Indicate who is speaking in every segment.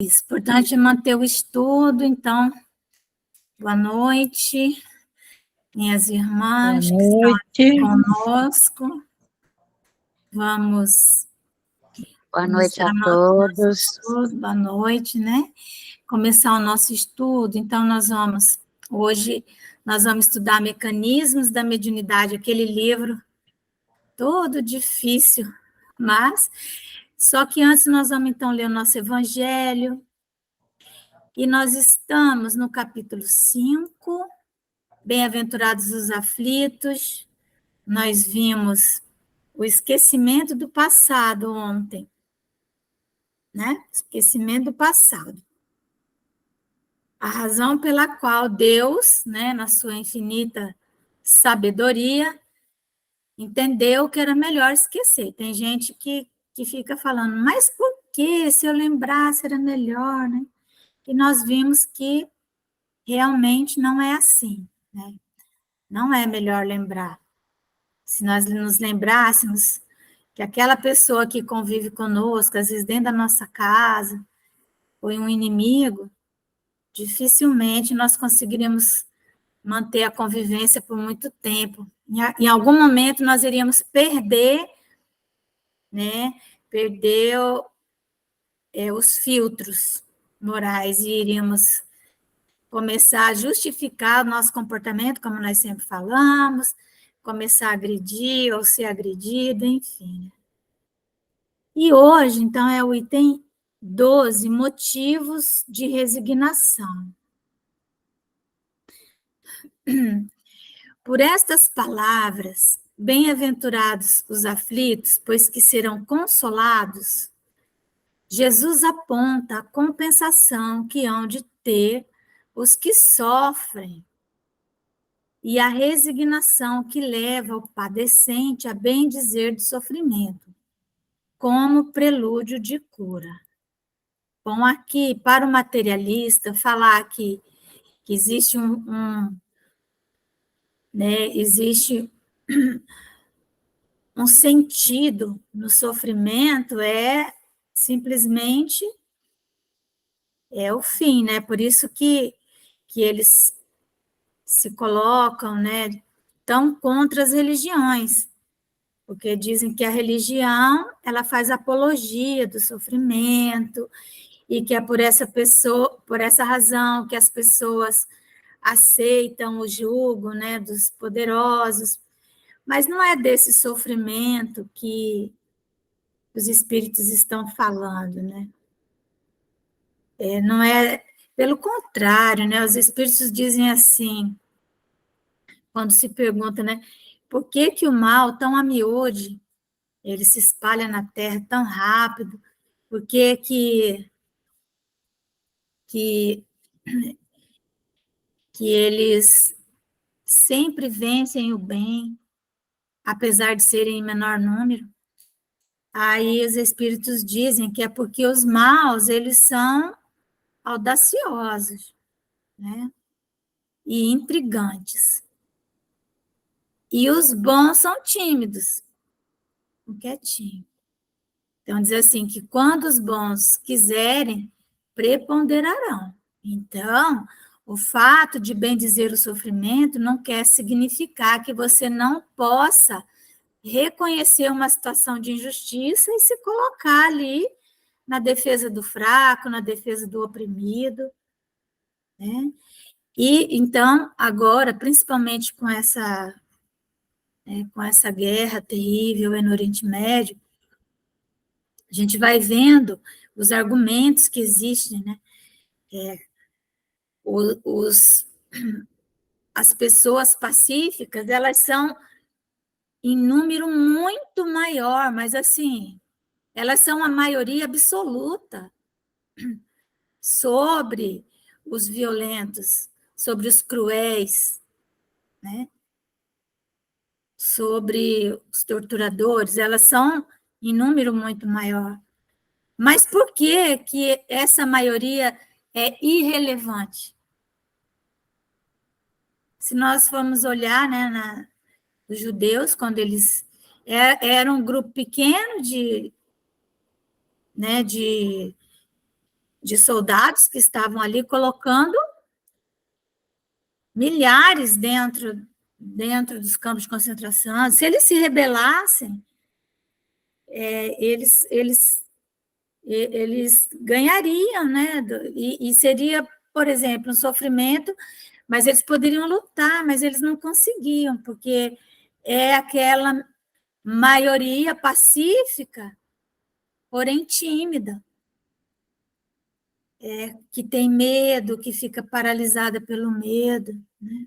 Speaker 1: Importante manter o estudo, então, boa noite, minhas irmãs que estão aqui conosco. Vamos.
Speaker 2: Boa noite a todos.
Speaker 1: Boa noite, né? Começar o nosso estudo, então hoje nós vamos estudar Mecanismos da Mediunidade, aquele livro todo difícil, mas só que antes nós vamos então ler o nosso Evangelho. E nós estamos no capítulo 5, Bem-aventurados os aflitos. Nós vimos o esquecimento do passado ontem, né? Esquecimento do passado. A razão pela qual Deus, né, na sua infinita sabedoria, entendeu que era melhor esquecer. Tem gente que fica falando, mas por que se eu lembrasse era melhor, né? E nós vimos que realmente não é assim, né? Não é melhor lembrar. Se nós nos lembrássemos que aquela pessoa que convive conosco, às vezes dentro da nossa casa, foi um inimigo, dificilmente nós conseguiríamos manter a convivência por muito tempo. Em algum momento nós iríamos perder, né? Perder os filtros morais e iríamos começar a justificar o nosso comportamento, como nós sempre falamos, começar a agredir ou ser agredido, enfim. E hoje, então, é o item 12, motivos de resignação. Por estas palavras, bem-aventurados os aflitos, pois que serão consolados, Jesus aponta a compensação que hão de ter os que sofrem e a resignação que leva o padecente a bem dizer do sofrimento, como prelúdio de cura. Bom, aqui, para o materialista, falar que existe existe um sentido no sofrimento simplesmente o fim, né? Por isso que eles se colocam, né, tão contra as religiões, porque dizem que a religião ela faz apologia do sofrimento e que é por essa razão que as pessoas aceitam o jugo, né, dos poderosos, mas não é desse sofrimento que os espíritos estão falando, né? Não é, pelo contrário, né? Os espíritos dizem assim, quando se pergunta, né, por que o mal tão a miúde, ele se espalha na Terra tão rápido, por que eles sempre vencem o bem, apesar de serem em menor número? Aí os espíritos dizem que é porque os maus, eles são audaciosos, né? E intrigantes. E os bons são tímidos, quietinho. Então, diz assim, que quando os bons quiserem, preponderarão. Então, o fato de bem dizer o sofrimento não quer significar que você não possa reconhecer uma situação de injustiça e se colocar ali na defesa do fraco, na defesa do oprimido, né? E, então, agora, principalmente com essa guerra terrível no Oriente Médio, a gente vai vendo os argumentos que existem, né? As pessoas pacíficas, elas são em número muito maior, mas assim, elas são a maioria absoluta sobre os violentos, sobre os cruéis, né? Sobre os torturadores, elas são em número muito maior. Mas por que essa maioria é irrelevante? Se nós formos olhar, né, os judeus, quando eles eram um grupo pequeno de de soldados que estavam ali colocando milhares dentro dos campos de concentração. Se eles se rebelassem, eles ganhariam, né? E seria, por exemplo, um sofrimento, mas eles poderiam lutar, mas eles não conseguiam, porque é aquela maioria pacífica, porém tímida, que tem medo, que fica paralisada pelo medo, né?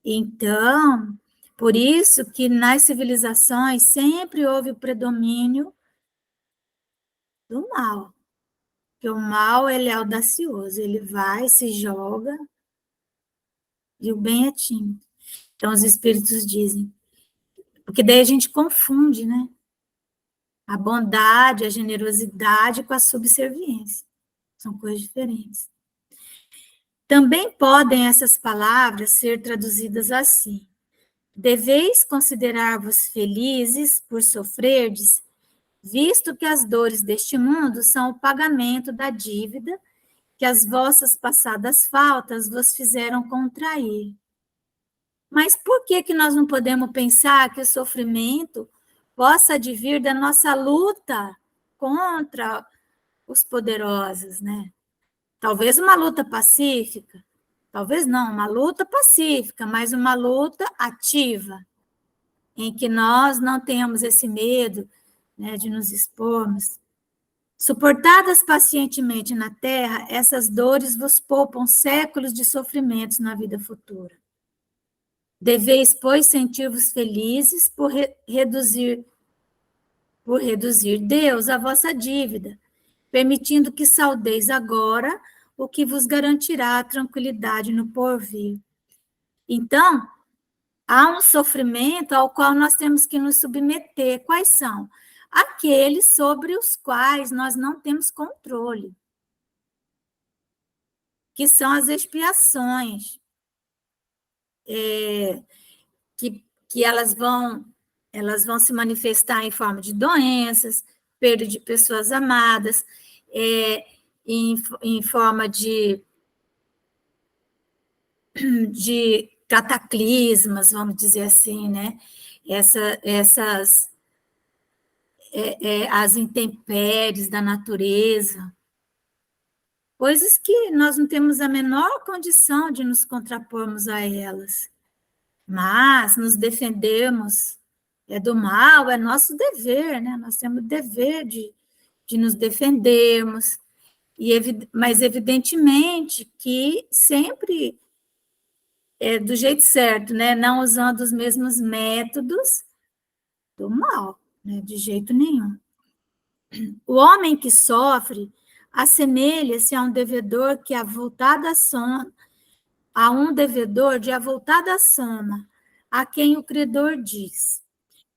Speaker 1: Então, por isso que nas civilizações sempre houve o predomínio do mal, porque o mal ele é audacioso, ele vai, se joga, e o bem é tímido. Então, os espíritos dizem, porque daí a gente confunde, né? A bondade, a generosidade com a subserviência. São coisas diferentes. Também podem essas palavras ser traduzidas assim: deveis considerar-vos felizes por sofrerdes, visto que as dores deste mundo são o pagamento da dívida que as vossas passadas faltas vos fizeram contrair. Mas por que nós não podemos pensar que o sofrimento possa advir da nossa luta contra os poderosos, né? Talvez uma luta pacífica, talvez não, uma luta pacífica, mas uma luta ativa, em que nós não temos esse medo, né, de nos expormos. Suportadas pacientemente na terra, essas dores vos poupam séculos de sofrimentos na vida futura. Deveis, pois, sentir-vos felizes por reduzir Deus a vossa dívida, permitindo que saldeis agora o que vos garantirá a tranquilidade no porvir. Então, há um sofrimento ao qual nós temos que nos submeter. Quais são? Aqueles sobre os quais nós não temos controle, que são as expiações, que elas vão se manifestar em forma de doenças, perda de pessoas amadas, em forma de cataclismas, vamos dizer assim, né? As intempéries da natureza, coisas que nós não temos a menor condição de nos contrapormos a elas, mas nos defendermos do mal é nosso dever, né? Nós temos o dever de nos defendermos, mas evidentemente que sempre do jeito certo, né? Não usando os mesmos métodos do mal, né? De jeito nenhum. O homem que sofre assemelha-se a um devedor que avultada soma, a um devedor de avultada soma, a quem o credor diz: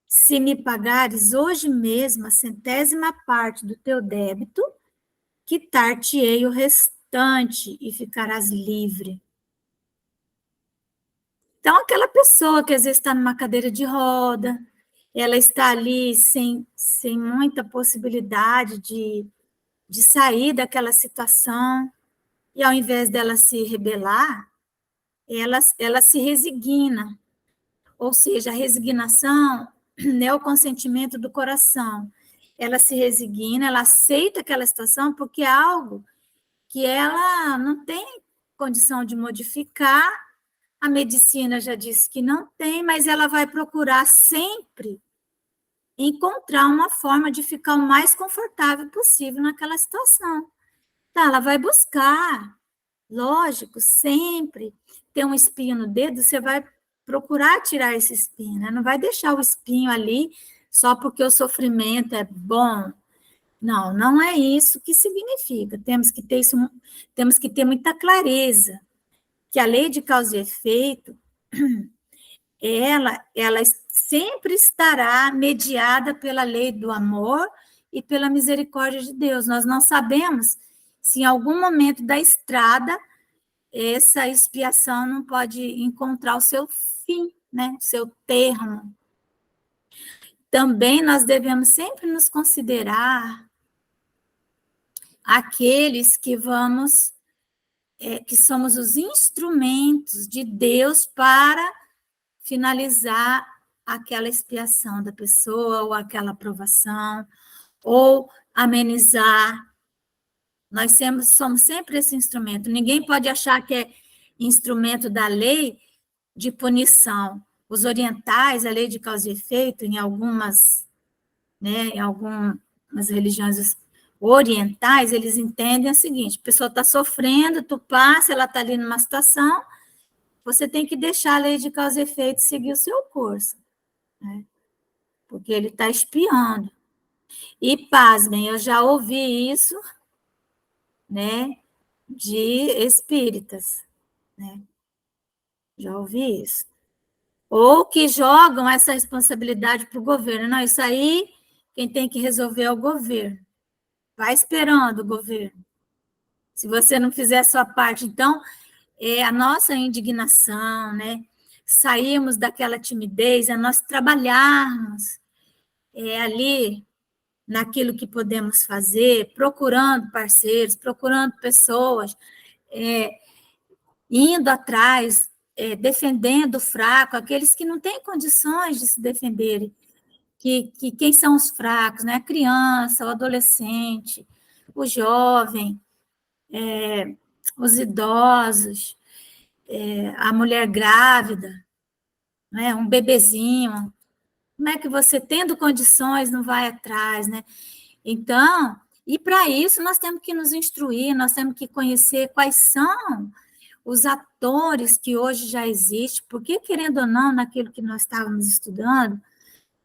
Speaker 1: se me pagares hoje mesmo a 100ª parte do teu débito, quitar-te-ei o restante e ficarás livre. Então, aquela pessoa que às vezes está numa cadeira de roda, ela está ali sem muita possibilidade de sair daquela situação, e ao invés dela se rebelar, ela se resigna. Ou seja, a resignação é o consentimento do coração. Ela se resigna, ela aceita aquela situação porque é algo que ela não tem condição de modificar. A medicina já disse que não tem, mas ela vai procurar sempre encontrar uma forma de ficar o mais confortável possível naquela situação. Tá, ela vai buscar, lógico, sempre tem um espinho no dedo, você vai procurar tirar esse espinho, né? Não vai deixar o espinho ali só porque o sofrimento é bom. Não, não é isso que significa. Temos que ter isso, temos que ter muita clareza que a lei de causa e efeito, ela sempre estará mediada pela lei do amor e pela misericórdia de Deus. Nós não sabemos se em algum momento da estrada essa expiação não pode encontrar o seu fim, né? O seu termo. Também nós devemos sempre nos considerar aqueles que vamos, que somos os instrumentos de Deus para finalizar aquela expiação da pessoa, ou aquela aprovação, ou amenizar. Nós somos sempre esse instrumento. Ninguém pode achar que é instrumento da lei de punição. Os orientais, a lei de causa e efeito, em algumas, né, em algumas religiões orientais, eles entendem o seguinte: a pessoa está sofrendo, tu passa, ela está ali numa situação, você tem que deixar a lei de causa e efeito seguir o seu curso, né? Porque ele está espiando. E, pasmem, eu já ouvi isso, né, de espíritas, né? Já ouvi isso. Ou que jogam essa responsabilidade para o governo. Não, isso aí, quem tem que resolver é o governo. Vai esperando o governo. Se você não fizer a sua parte, então, é a nossa indignação, né? Sairmos daquela timidez, é nós trabalharmos ali naquilo que podemos fazer, procurando parceiros, procurando pessoas, indo atrás, defendendo o fraco, aqueles que não têm condições de se defenderem. Que quem são os fracos, né? A criança, o adolescente, o jovem, os idosos, a mulher grávida, né? Um bebezinho. Como é que você, tendo condições, não vai atrás, né? Então, e para isso nós temos que nos instruir, nós temos que conhecer quais são os atores que hoje já existem, porque, querendo ou não, naquilo que nós estávamos estudando,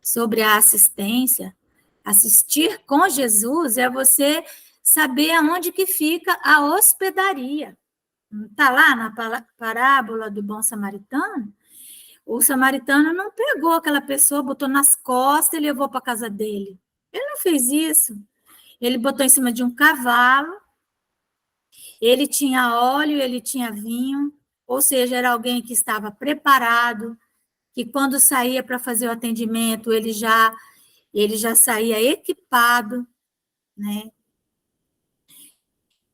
Speaker 1: sobre a assistência, assistir com Jesus é você saber aonde que fica a hospedaria. Está lá na parábola do bom samaritano? O samaritano não pegou aquela pessoa, botou nas costas e levou para a casa dele. Ele não fez isso. Ele botou em cima de um cavalo, ele tinha óleo, ele tinha vinho, ou seja, era alguém que estava preparado, que quando saía para fazer o atendimento, ele já saía equipado, né?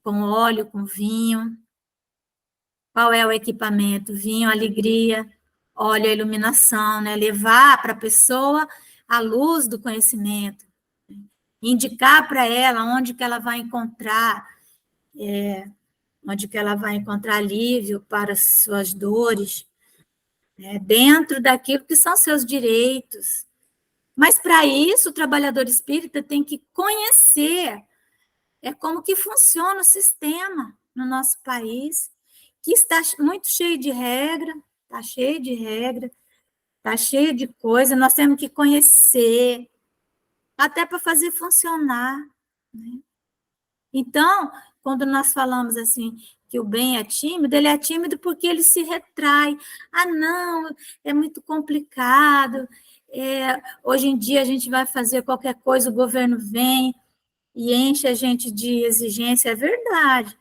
Speaker 1: Com óleo, com vinho. Qual é o equipamento? Vinho, alegria, óleo, a iluminação, né? Levar para a pessoa a luz do conhecimento, indicar para ela onde que ela vai encontrar, onde que ela vai encontrar alívio para as suas dores, né? Dentro daquilo que são seus direitos. Mas, para isso, o trabalhador espírita tem que conhecer como que funciona o sistema no nosso país, que está muito cheio de regra, está cheio de coisa, nós temos que conhecer, até para fazer funcionar, né? Então, quando nós falamos assim, que o bem é tímido, ele é tímido porque ele se retrai. Ah, não, é muito complicado, hoje em dia a gente vai fazer qualquer coisa, o governo vem e enche a gente de exigência. É verdade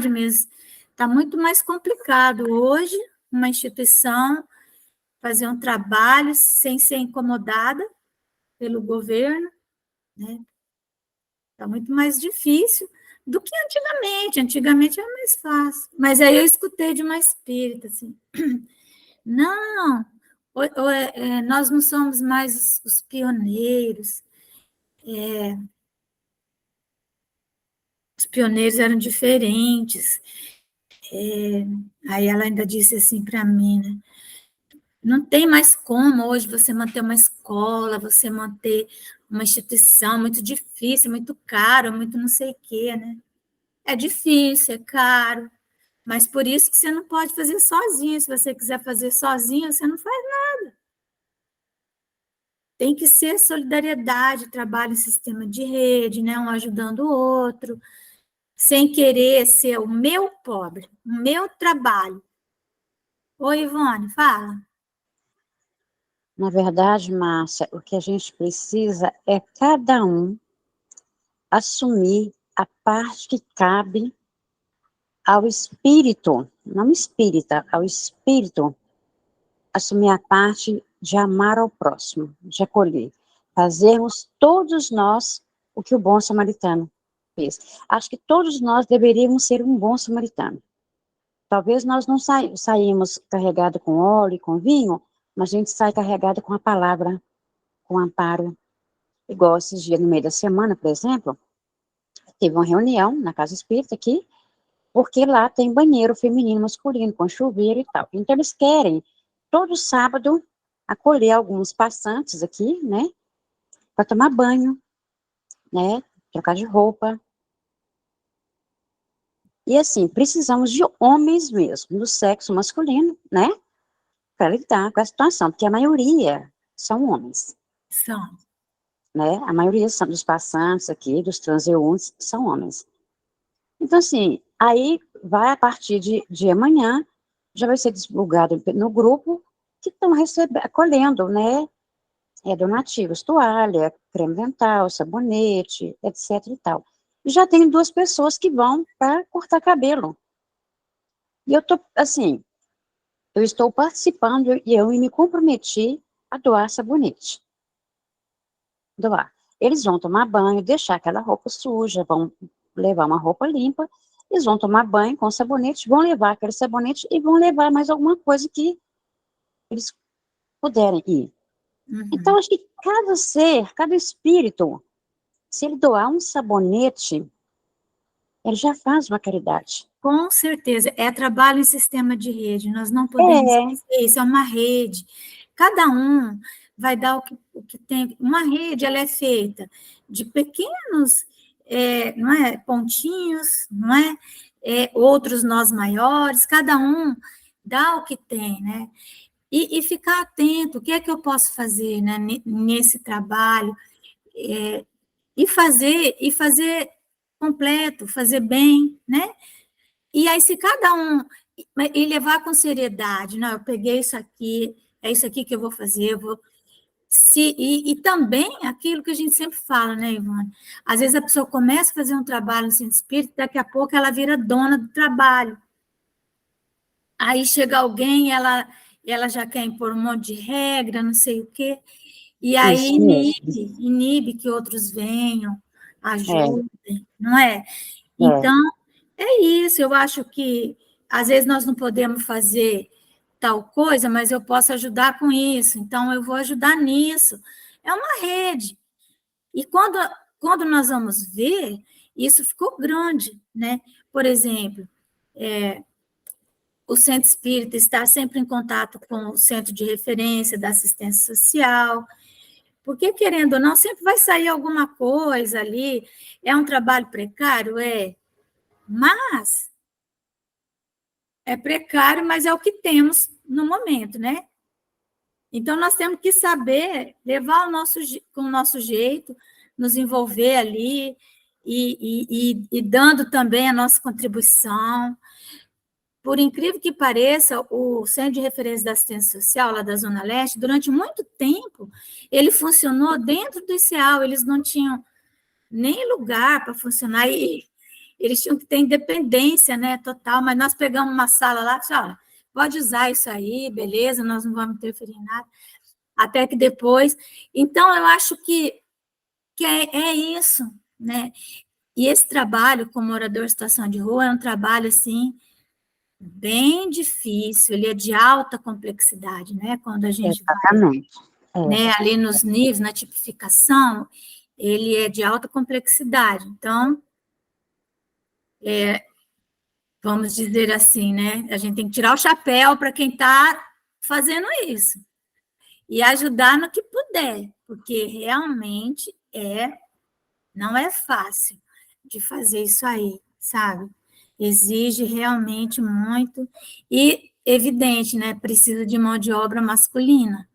Speaker 1: mesmo. Está muito mais complicado hoje uma instituição fazer um trabalho sem ser incomodada pelo governo, né? Está muito mais difícil do que antigamente. Antigamente era mais fácil. Mas aí eu escutei de uma espírita assim: não, nós não somos mais os pioneiros. Os pioneiros eram diferentes. Aí ela ainda disse assim para mim, né? Não tem mais como hoje você manter uma escola, você manter uma instituição, muito difícil, muito caro, muito não sei o quê, né? É difícil, é caro, mas por isso que você não pode fazer sozinho. Se você quiser fazer sozinho, você não faz nada. Tem que ser solidariedade, trabalho em sistema de rede, né? Um ajudando o outro, sem querer ser o meu pobre, o meu trabalho. Oi, Ivone, fala.
Speaker 2: Na verdade, Márcia, o que a gente precisa é cada um assumir a parte que cabe ao espírito, não espírita, ao espírito, assumir a parte de amar ao próximo, de acolher. Fazermos todos nós o que o bom samaritano fez. Acho que todos nós deveríamos ser um bom samaritano. Talvez nós não saímos carregados com óleo e com vinho, mas a gente sai carregado com a palavra, com amparo. Igual esses dias, no meio da semana, por exemplo, teve uma reunião na Casa Espírita aqui, porque lá tem banheiro feminino, masculino, com chuveiro e tal. Então, eles querem, todo sábado, acolher alguns passantes aqui, né, para tomar banho, né, trocar de roupa. E, assim, precisamos de homens mesmo, do sexo masculino, né, para lidar com a situação, porque a maioria são homens.
Speaker 1: São.
Speaker 2: Né, a maioria dos passantes aqui, dos transeuntes, são homens. Então, assim, aí vai a partir de amanhã, já vai ser divulgado no grupo que estão acolhendo, né, donativos, toalha, creme dental, sabonete, etc e tal. E já tem 2 pessoas que vão para cortar cabelo. E eu tô, assim, eu estou participando e eu me comprometi a doar sabonete. Doar. Eles vão tomar banho, deixar aquela roupa suja, vão levar uma roupa limpa, eles vão tomar banho com sabonete, vão levar aquele sabonete e vão levar mais alguma coisa que eles puderem ir. Então, acho que cada ser, cada espírito, se ele doar um sabonete, ele já faz uma caridade.
Speaker 1: Com certeza, é trabalho em sistema de rede, nós não podemos
Speaker 2: É,
Speaker 1: esquecer, isso é uma rede, cada um vai dar o que tem, uma rede, ela é feita de pequenos, não é, pontinhos, não é, outros nós maiores, cada um dá o que tem, né, e ficar atento, o que é que eu posso fazer, né, nesse trabalho, e fazer completo, fazer bem, né, e aí, se cada um e levar com seriedade, não, eu peguei isso aqui, é isso aqui que eu vou fazer, eu vou. E também aquilo que a gente sempre fala, né, Ivone? Às vezes a pessoa começa a fazer um trabalho no centro espírita, daqui a pouco ela vira dona do trabalho. Aí chega alguém, ela já quer impor um monte de regra, não sei o quê, e aí
Speaker 2: isso mesmo.
Speaker 1: inibe que outros venham,
Speaker 2: É,
Speaker 1: ajudem, não é?
Speaker 2: é,
Speaker 1: Então, é isso, eu acho que às vezes nós não podemos fazer tal coisa, mas eu posso ajudar com isso, então eu vou ajudar nisso. É uma rede. E quando nós vamos ver, isso ficou grande, né? Por exemplo, o centro espírita está sempre em contato com o centro de referência da assistência social, porque, querendo ou não, sempre vai sair alguma coisa ali. É um trabalho precário? Mas é precário, mas é o que temos no momento, né? Então, nós temos que saber levar com o nosso jeito, nos envolver ali e dando também a nossa contribuição. Por incrível que pareça, o Centro de Referência da Assistência Social, lá da Zona Leste, durante muito tempo, ele funcionou dentro do ICEAL, eles não tinham nem lugar para funcionar, e eles tinham que ter independência, né, total, mas nós pegamos uma sala lá, olha, pode usar isso aí, beleza, nós não vamos interferir em nada, até que depois, então eu acho que é isso, né, e esse trabalho como morador de situação de rua é um trabalho, assim, bem difícil, ele é de alta complexidade, né, quando a gente vai,
Speaker 2: exatamente.
Speaker 1: né, ali nos níveis, na tipificação, ele é de alta complexidade, então, vamos dizer assim, né? A gente tem que tirar o chapéu para quem está fazendo isso e ajudar no que puder, porque realmente não é fácil de fazer isso aí, sabe? Exige realmente muito e evidente, né? Precisa de mão de obra masculina.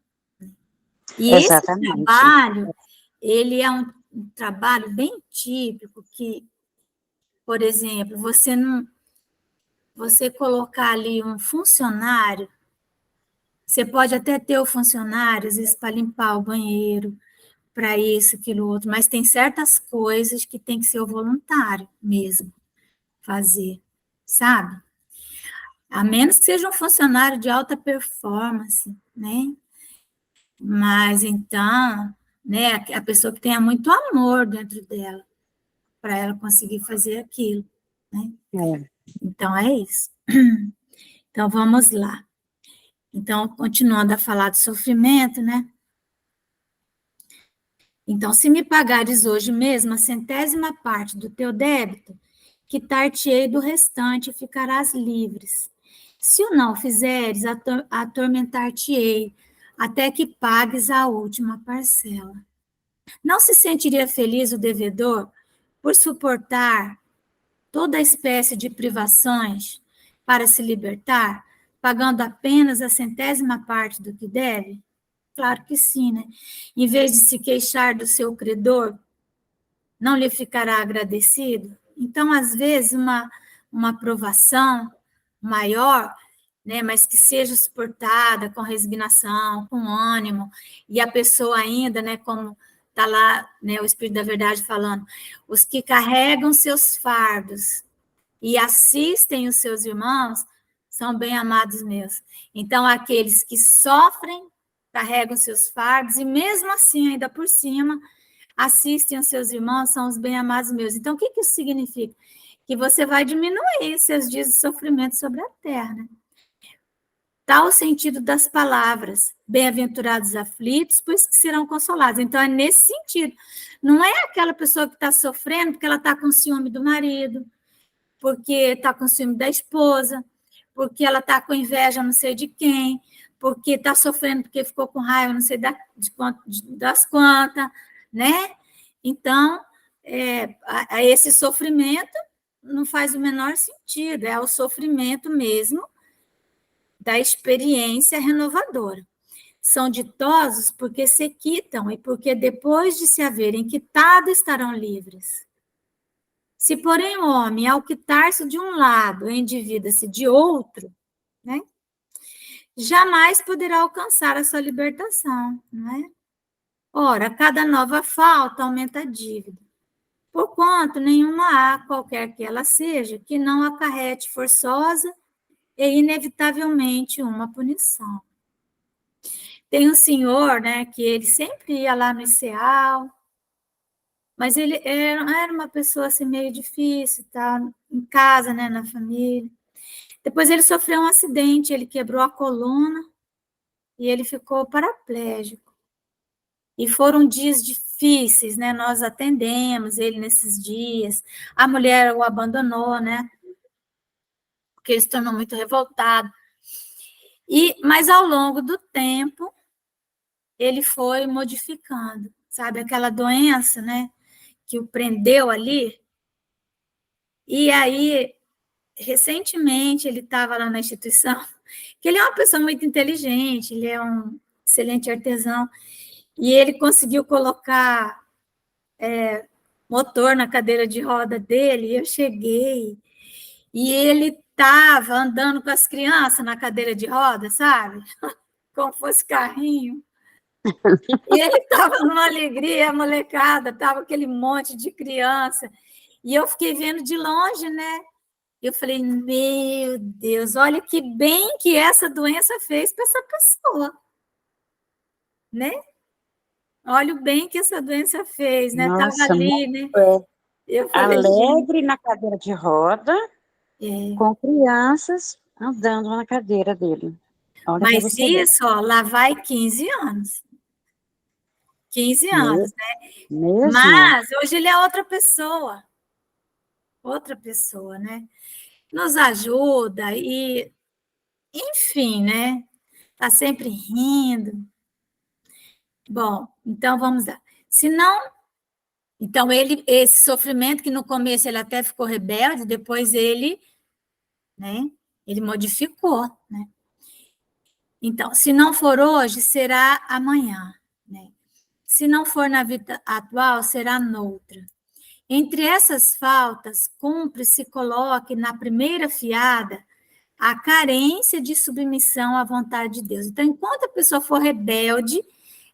Speaker 1: E esse
Speaker 2: Exatamente.
Speaker 1: trabalho, ele é um trabalho bem típico que, por exemplo, você colocar ali um funcionário, você pode até ter o funcionário, às vezes, para limpar o banheiro, para isso, aquilo, outro, mas tem certas coisas que tem que ser o voluntário mesmo fazer, sabe? A menos que seja um funcionário de alta performance, né? Mas então, né, a pessoa que tenha muito amor dentro dela para ela conseguir fazer aquilo, né?
Speaker 2: É.
Speaker 1: Então, é isso. Então, vamos lá. Então, continuando a falar do sofrimento, né? Então, se me pagares hoje mesmo a 100ª parte do teu débito, quitar-te-ei do restante e ficarás livres. Se o não fizeres, atormentar-te-ei, até que pagues a última parcela. Não se sentiria feliz o devedor por suportar toda espécie de privações para se libertar, pagando apenas a 100ª parte do que deve? Claro que sim, né? Em vez de se queixar do seu credor, não lhe ficará agradecido? Então, às vezes, uma provação maior, né, mas que seja suportada com resignação, com ânimo, e a pessoa ainda, né, como está lá, né, o Espírito da Verdade falando, os que carregam seus fardos e assistem os seus irmãos são bem amados meus. Então, aqueles que sofrem, carregam seus fardos, e mesmo assim, ainda por cima, assistem os seus irmãos, são os bem amados meus. Então, o que isso significa? Que você vai diminuir seus dias de sofrimento sobre a terra, né? Tal o sentido das palavras, bem-aventurados aflitos, pois que serão consolados. Então, é nesse sentido. Não é aquela pessoa que está sofrendo porque ela está com ciúme do marido, porque está com ciúme da esposa, porque ela está com inveja não sei de quem, porque está sofrendo porque ficou com raiva não sei das quantas, né? Então, esse sofrimento não faz o menor sentido, é o sofrimento mesmo da experiência renovadora. São ditosos porque se quitam e porque depois de se haverem quitado estarão livres. Se, porém, o homem, ao quitar-se de um lado, endivida-se de outro, né, jamais poderá alcançar a sua libertação, não é? Ora, cada nova falta aumenta a dívida, porquanto nenhuma há, qualquer que ela seja, que não acarrete forçosa e inevitavelmente uma punição. Tem um senhor, né, que ele sempre ia lá no ICEAL, mas ele era uma pessoa assim meio difícil, tá, em casa, né, na família. Depois ele sofreu um acidente, ele quebrou a coluna e ele ficou paraplégico. E foram dias difíceis, né? Nós atendemos ele nesses dias. A mulher o abandonou, né? Porque ele se tornou muito revoltado. Mas ao longo do tempo, ele foi modificando, sabe? Aquela doença, né? Que o prendeu ali. E aí, recentemente, ele estava lá na instituição, que ele é uma pessoa muito inteligente, ele é um excelente artesão, e ele conseguiu colocar motor na cadeira de roda dele, e eu cheguei, e ele estava andando com as crianças na cadeira de roda, sabe? Como fosse carrinho. E ele estava numa alegria, a molecada, estava aquele monte de criança. E eu fiquei vendo de longe, né? Eu falei, meu Deus, olha que bem que essa doença fez para essa pessoa, né? Olha o bem que essa doença fez, né? Estava
Speaker 2: Nossa,
Speaker 1: ali, né? Eu falei,
Speaker 2: alegre na cadeira de roda,
Speaker 1: é.
Speaker 2: com crianças andando na cadeira dele. Olha para
Speaker 1: Mas
Speaker 2: você ver.
Speaker 1: isso, ó, lá vai 15 anos. 15 anos, né?
Speaker 2: Mesmo?
Speaker 1: Mas hoje ele é outra pessoa, né? Nos ajuda e, enfim, né? Tá sempre rindo. Bom, então vamos lá. Se não, então esse sofrimento que no começo ele até ficou rebelde, depois ele, né? Ele modificou, né? Então, se não for hoje, será amanhã, né? Se não for na vida atual, será noutra. Entre essas faltas, cumpre se coloque na primeira fiada a carência de submissão à vontade de Deus. Então, enquanto a pessoa for rebelde,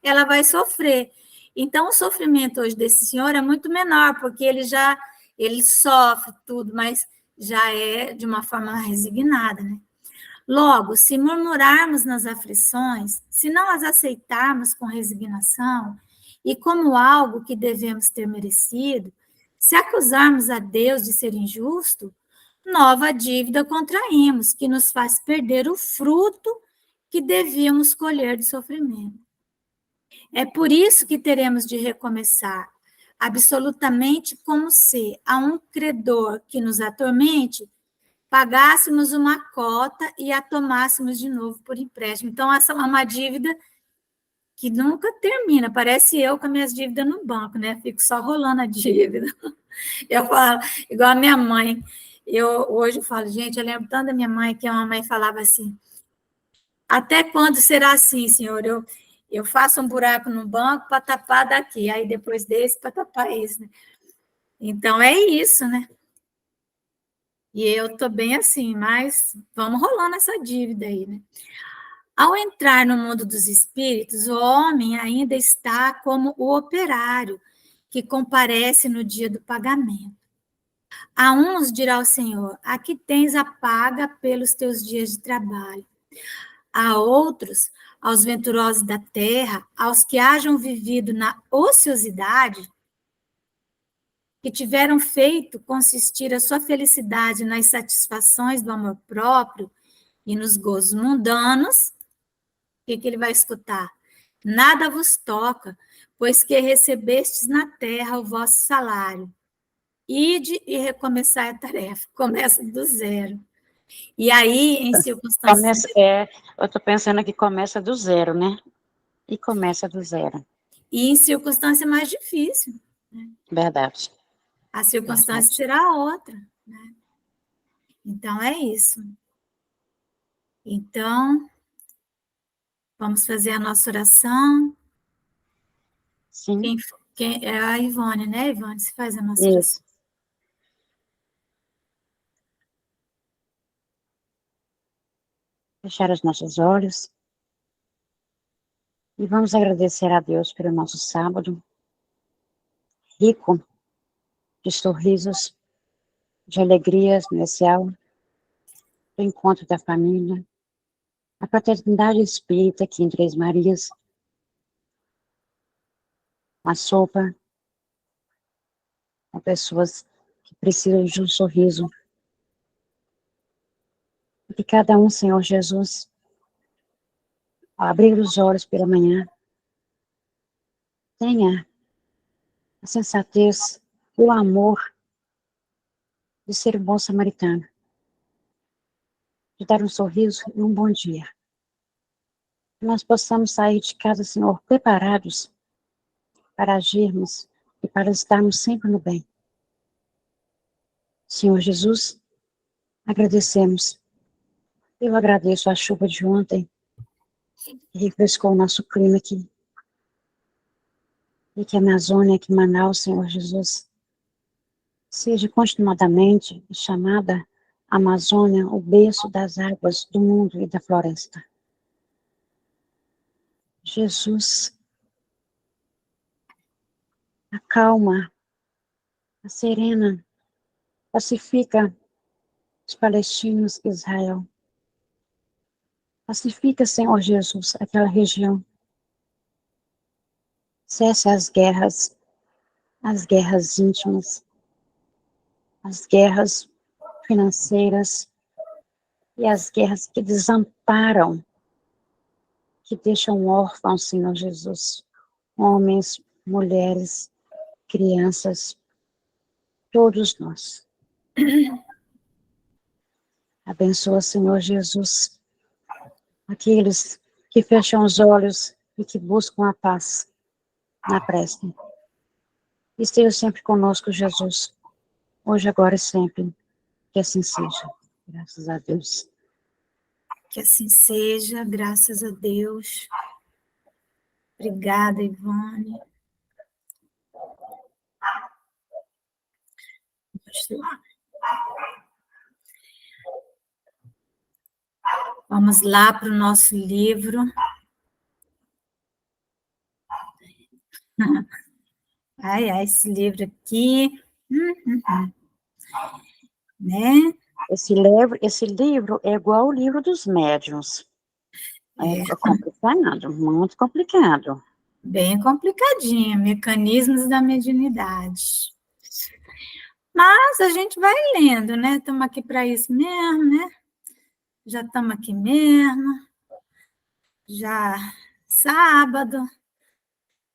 Speaker 1: ela vai sofrer. Então, o sofrimento hoje desse senhor é muito menor, porque ele sofre tudo, mas já é de uma forma resignada, né? Logo, se murmurarmos nas aflições, se não as aceitarmos com resignação e como algo que devemos ter merecido, Se acusarmos a Deus de ser injusto, nova dívida contraímos, que nos faz perder o fruto que devíamos colher do sofrimento. É por isso que teremos de recomeçar, absolutamente como se a um credor que nos atormente, pagássemos uma cota e a tomássemos de novo por empréstimo. Então, essa é uma dívida que nunca termina. Parece eu com as minhas dívidas no banco, né? Fico só rolando a dívida. Eu falo, igual a minha mãe. Hoje eu falo, gente, eu lembro tanto da minha mãe, que a mamãe falava assim, até quando será assim, senhor? Eu faço um buraco no banco para tapar daqui, aí depois desse para tapar esse, né? Então, é isso, né? E eu estou bem assim, mas vamos rolando essa dívida aí, né? Ao entrar no mundo dos espíritos, o homem ainda está como o operário que comparece no dia do pagamento. A uns dirá o Senhor: aqui tens a paga pelos teus dias de trabalho. A outros, aos venturosos da terra, aos que hajam vivido na ociosidade, que tiveram feito consistir a sua felicidade nas satisfações do amor próprio e nos gozos mundanos, o que ele vai escutar? Nada vos toca, pois que recebestes na terra o vosso salário. Ide e recomeçar a tarefa. Começa do zero. E aí, em circunstâncias...
Speaker 2: Eu estou pensando que começa do zero, né? E começa do zero.
Speaker 1: E em circunstância mais difícil. Né?
Speaker 2: Verdade.
Speaker 1: A circunstância será outra. Né? Então, é isso. Então, vamos fazer a nossa oração.
Speaker 2: Sim.
Speaker 1: É a Ivone, né, Ivone? Você faz a nossa oração.
Speaker 2: Isso. Fechar os nossos olhos. E vamos agradecer a Deus pelo nosso sábado, rico de sorrisos, de alegrias nesse aula, do encontro da família, a fraternidade espírita aqui em Três Marias, a sopa, a pessoas que precisam de um sorriso. E que cada um, Senhor Jesus, ao abrir os olhos pela manhã, tenha a sensatez e o amor de ser um bom samaritano, de dar um sorriso e um bom dia. Que nós possamos sair de casa, Senhor, preparados para agirmos e para estarmos sempre no bem. Senhor Jesus, agradecemos. Eu agradeço a chuva de ontem, que refrescou o nosso clima aqui. E que a Amazônia, que Manaus, Senhor Jesus, seja continuadamente chamada Amazônia, o berço das águas do mundo e da floresta. Jesus, acalma, serena, pacifica os palestinos e Israel. Pacifica, Senhor Jesus, aquela região. Cesse as guerras íntimas, as guerras financeiras e as guerras que desamparam, que deixam órfãos, Senhor Jesus, homens, mulheres, crianças, todos nós. Abençoa, Senhor Jesus, aqueles que fecham os olhos e que buscam a paz na prece. Esteja sempre conosco, Jesus, hoje, agora e sempre. Que assim seja. Graças a Deus.
Speaker 1: Que assim seja, graças a Deus. Obrigada, Ivone. Vamos lá para o nosso livro. Ai, esse livro aqui. Né?
Speaker 2: Esse livro é igual ao livro dos médiuns. É complicado, muito complicado.
Speaker 1: Bem complicadinho. Mecanismos da mediunidade. Mas a gente vai lendo, né? Estamos aqui para isso mesmo, né? Já estamos aqui mesmo. Já sábado.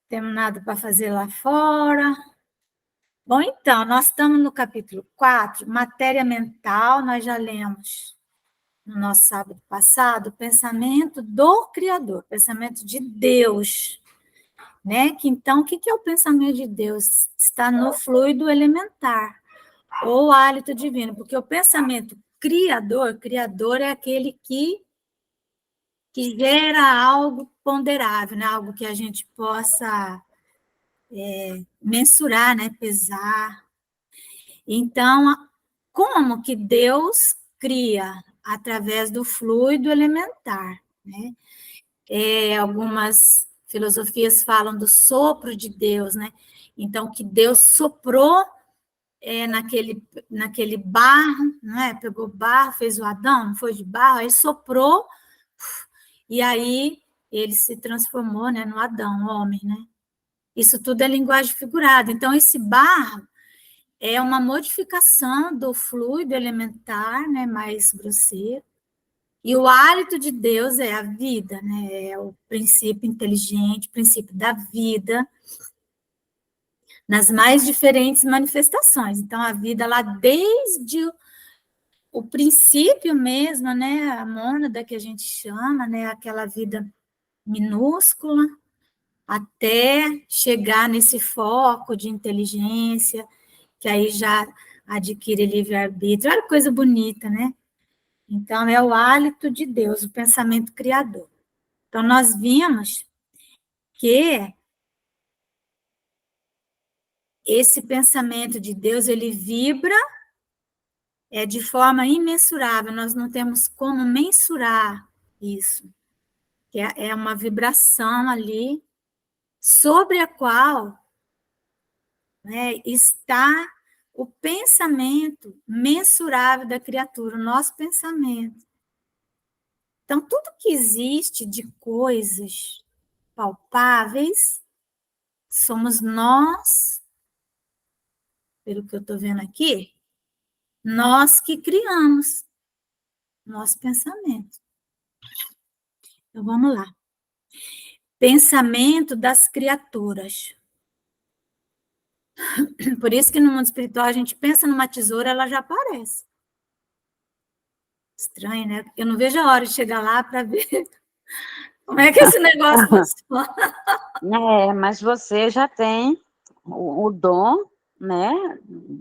Speaker 1: Temos nada para fazer lá fora. Bom, então, nós estamos no capítulo 4, matéria mental, nós já lemos no nosso sábado passado, o pensamento do Criador, pensamento de Deus, né? Que então, o que é o pensamento de Deus? Está no fluido elementar, ou hálito divino, porque o pensamento criador é aquele que gera algo ponderável, né? Algo que a gente possa mensurar, né? Pesar. Então, como que Deus cria? Através do fluido elementar, né? Algumas filosofias falam do sopro de Deus, né? Então, que Deus soprou naquele barro, né? Pegou barro, fez o Adão, não foi de barro, aí soprou, e aí ele se transformou, né, no Adão, o homem, né? Isso tudo é linguagem figurada. Então, esse barro é uma modificação do fluido elementar, né, mais grosseiro. E o hálito de Deus é a vida, né? É o princípio inteligente, o princípio da vida, nas mais diferentes manifestações. Então, a vida lá desde o princípio mesmo, né? A mônada que a gente chama, né? Aquela vida minúscula, até chegar nesse foco de inteligência, que aí já adquire livre-arbítrio. Olha que coisa bonita, né? Então, é o hálito de Deus, o pensamento criador. Então, nós vimos que esse pensamento de Deus, ele vibra de forma imensurável, nós não temos como mensurar isso, que é uma vibração ali, sobre a qual, né, está o pensamento mensurável da criatura, o nosso pensamento. Então, tudo que existe de coisas palpáveis, somos nós, pelo que eu estou vendo aqui, nós que criamos nosso pensamento. Então, vamos lá. Pensamento das criaturas. Por isso que no mundo espiritual a gente pensa numa tesoura, ela já aparece. Estranho, né? Eu não vejo a hora de chegar lá para ver como é que esse negócio funciona.
Speaker 2: Mas você já tem o dom, né,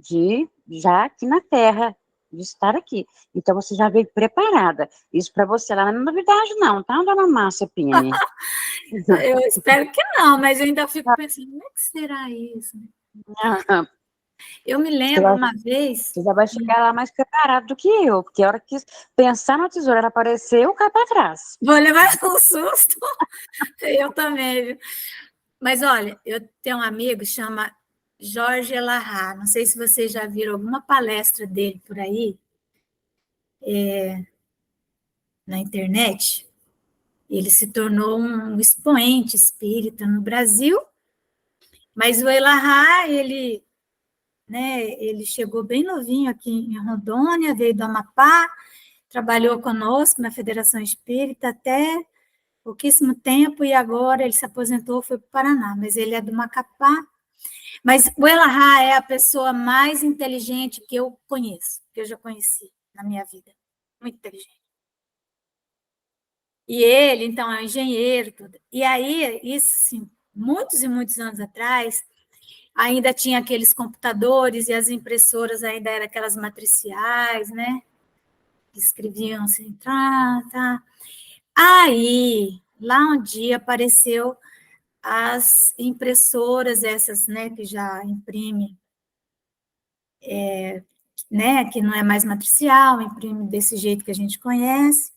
Speaker 2: de já aqui na Terra, de estar aqui. Então, você já veio preparada. Isso para você lá não é novidade, não, tá, dona Márcia Pini?
Speaker 1: Eu espero que não, mas eu ainda fico pensando, como é que será isso? Eu me lembro uma vez...
Speaker 2: Você já vai chegar lá mais preparado do que eu, porque a hora que pensar na tesoura, ela apareceu, cai para trás.
Speaker 1: Vou levar um susto. Eu também, viu? Mas, olha, eu tenho um amigo que chama Jorge Elahá. Não sei se vocês já viram alguma palestra dele por aí, na internet. Ele se tornou um expoente espírita no Brasil, mas o Elahá, ele chegou bem novinho aqui em Rondônia, veio do Amapá, trabalhou conosco na Federação Espírita até pouquíssimo tempo, e agora ele se aposentou, foi para o Paraná, mas ele é do Macapá. Mas o Elahá é a pessoa mais inteligente que eu conheço, que eu já conheci na minha vida. Muito inteligente. E ele, então, é um engenheiro, tudo. E aí, isso, sim, muitos e muitos anos atrás, ainda tinha aqueles computadores e as impressoras ainda eram aquelas matriciais, né? Que escreviam assim, tá. Aí, lá um dia apareceu as impressoras, essas, né, que já imprime, né, que não é mais matricial, imprime desse jeito que a gente conhece.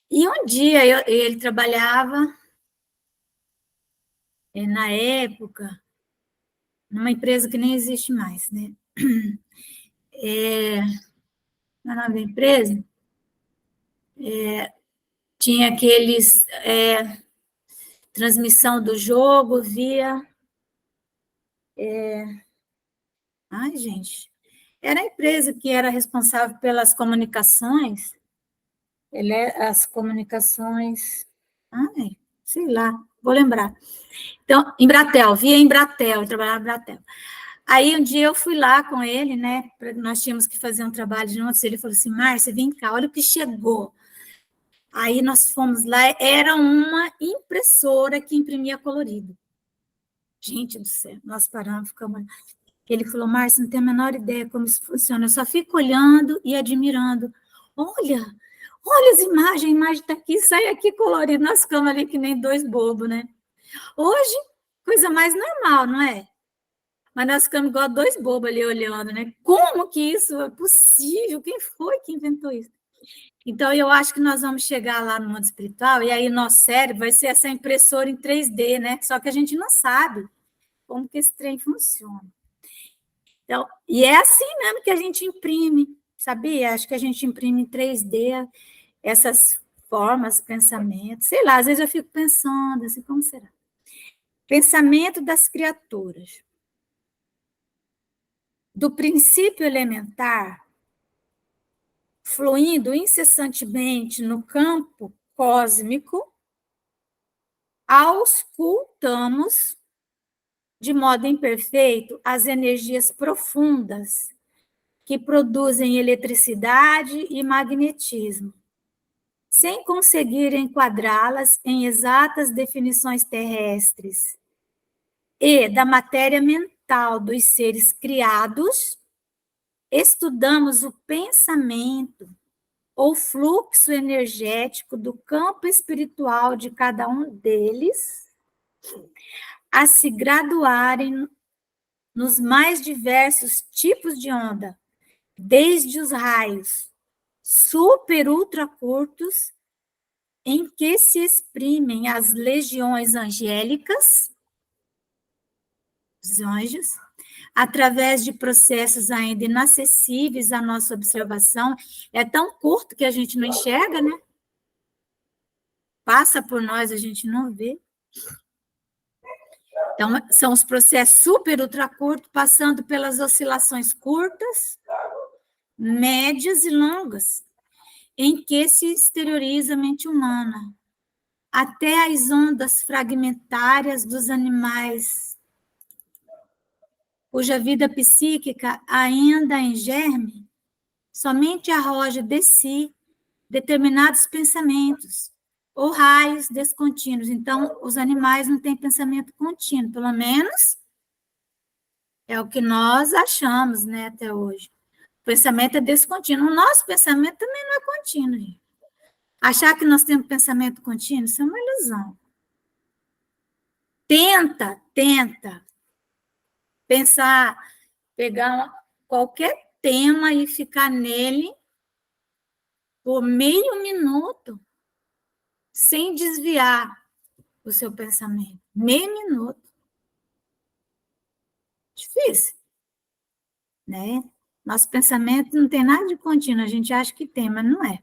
Speaker 1: E um dia ele trabalhava, na época, numa empresa que nem existe mais, né? Na nova empresa, tinha aqueles transmissão do jogo via... Ai, gente, Era a empresa que era responsável pelas comunicações, as comunicações, ai, sei lá, vou lembrar. Então, Embratel, via Embratel, eu trabalhava em Embratel. Aí um dia eu fui lá com ele, né? Nós tínhamos que fazer um trabalho juntos. Ele falou assim: Márcia, vem cá, olha o que chegou. Aí nós fomos lá, era uma impressora que imprimia colorido. Gente do céu, nós paramos, ficamos. Ele falou: Márcia, não tenho a menor ideia como isso funciona, eu só fico olhando e admirando. Olha as imagens, a imagem está aqui, sai aqui colorido. Nós ficamos ali que nem dois bobos, né? Hoje, coisa mais normal, não é? Mas nós ficamos igual dois bobos ali olhando, né? Como que isso é possível? Quem foi que inventou isso? Então, eu acho que nós vamos chegar lá no mundo espiritual e aí nosso cérebro vai ser essa impressora em 3D, né? Só que a gente não sabe como que esse trem funciona. Então, e é assim mesmo que a gente imprime, sabia? Acho que a gente imprime em 3D essas formas, pensamentos. Sei lá, às vezes eu fico pensando assim, como será? Pensamento das criaturas. Do princípio elementar, fluindo incessantemente no campo cósmico, auscultamos de modo imperfeito as energias profundas que produzem eletricidade e magnetismo, sem conseguir enquadrá-las em exatas definições terrestres, e da matéria mental dos seres criados, estudamos o pensamento ou fluxo energético do campo espiritual de cada um deles, a se graduarem nos mais diversos tipos de onda, desde os raios super ultra curtos, em que se exprimem as legiões angélicas, os anjos, através de processos ainda inacessíveis à nossa observação. É tão curto que a gente não enxerga, né? Passa por nós, a gente não vê. Então, são os processos super ultra curtos, passando pelas oscilações curtas, médias e longas, em que se exterioriza a mente humana, até as ondas fragmentárias dos animais, cuja vida psíquica ainda em germe, somente arroja de si determinados pensamentos ou raios descontínuos. Então, os animais não têm pensamento contínuo, pelo menos é o que nós achamos, né, até hoje. O pensamento é descontínuo. O nosso pensamento também não é contínuo, gente. Achar que nós temos pensamento contínuo, isso é uma ilusão. Tenta pensar, pegar qualquer tema e ficar nele por meio minuto, sem desviar o seu pensamento. Meio minuto. Difícil, né? Nosso pensamento não tem nada de contínuo, a gente acha que tem, mas não é.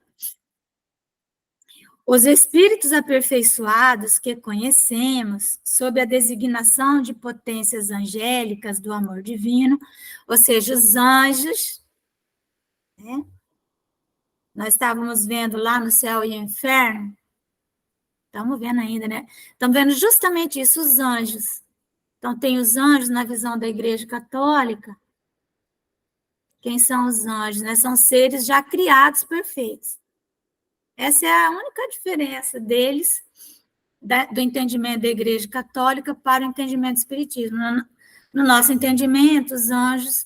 Speaker 1: Os espíritos aperfeiçoados que conhecemos, sob a designação de potências angélicas do amor divino, ou seja, os anjos, né? Nós estávamos vendo lá no céu e inferno, estamos vendo ainda, né? Estamos vendo justamente isso, os anjos. Então, tem os anjos na visão da Igreja Católica. Quem são os anjos, né? São seres já criados perfeitos. Essa é a única diferença deles, do entendimento da Igreja Católica para o entendimento do Espiritismo. No nosso entendimento, os anjos,